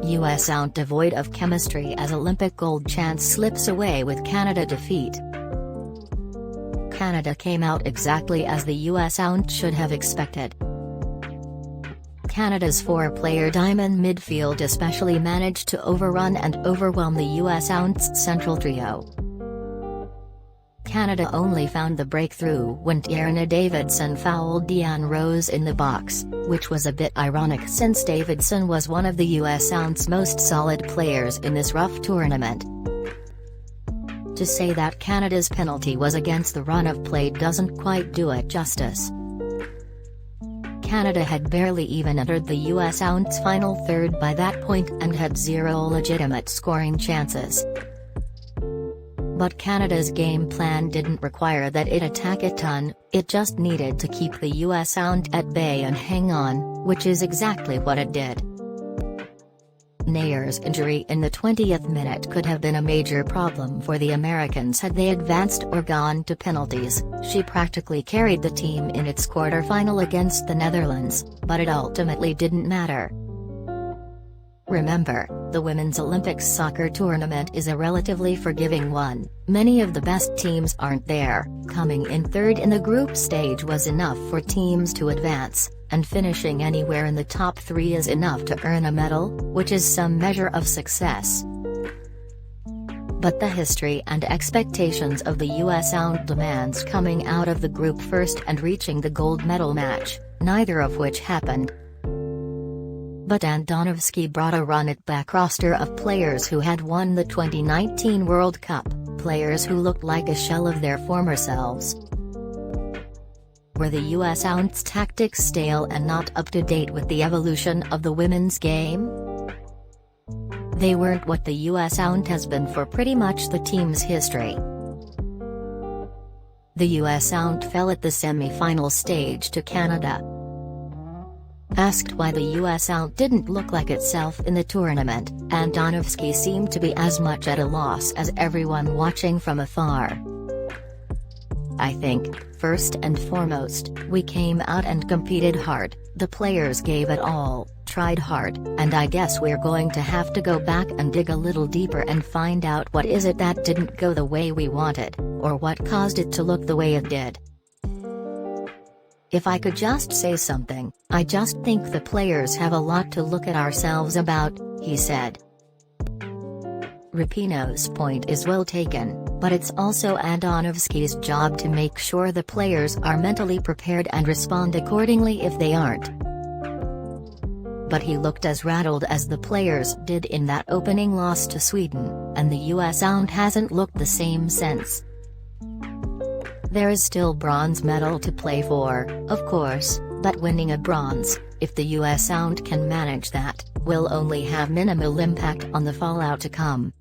USWNT devoid of chemistry as Olympic gold chance slips away with Canada defeat. Canada came out exactly as the USWNT should have expected. Canada's four-player diamond midfield especially managed to overrun and overwhelm the USWNT's central trio. Canada only found the breakthrough when Tierna Davidson fouled Deanne Rose in the box, which was a bit ironic since Davidson was one of the USWNT's most solid players in this rough tournament. To say that Canada's penalty was against the run of play doesn't quite do it justice. Canada had barely even entered the USWNT's final third by that point and had zero legitimate scoring chances. But Canada's game plan didn't require that it attack a ton, it just needed to keep the USWNT at bay and hang on, which is exactly what it did. Naeher's injury in the 20th minute could have been a major problem for the Americans had they advanced or gone to penalties. She practically carried the team in its quarter-final against the Netherlands, but it ultimately didn't matter. Remember, the Women's Olympics soccer tournament is a relatively forgiving one. Many of the best teams aren't there. Coming in third in the group stage was enough for teams to advance, and finishing anywhere in the top three is enough to earn a medal, which is some measure of success. But the history and expectations of the USWNT demands coming out of the group first and reaching the gold medal match, neither of which happened. But Andonovski brought a run-it-back roster of players who had won the 2019 World Cup, players who looked like a shell of their former selves. Were the USWNT's tactics stale and not up to date with the evolution of the women's game? They weren't what the USWNT has been for pretty much the team's history. The USWNT fell at the semi-final stage to Canada. Asked why the USWNT didn't look like itself in the tournament, Andonovski seemed to be as much at a loss as everyone watching from afar. I think, first and foremost, we came out and competed hard, the players gave it all, tried hard, and I guess we're going to have to go back and dig a little deeper and find out what is it that didn't go the way we wanted, or what caused it to look the way it did. If I could just say something, I just think the players have a lot to look at ourselves about, he said. Rapinoe's point is well taken, but it's also Andonovski's job to make sure the players are mentally prepared and respond accordingly if they aren't. But he looked as rattled as the players did in that opening loss to Sweden, and the USWNT hasn't looked the same since. There is still bronze medal to play for, of course, but winning a bronze, if the USWNT can manage that, will only have minimal impact on the fallout to come.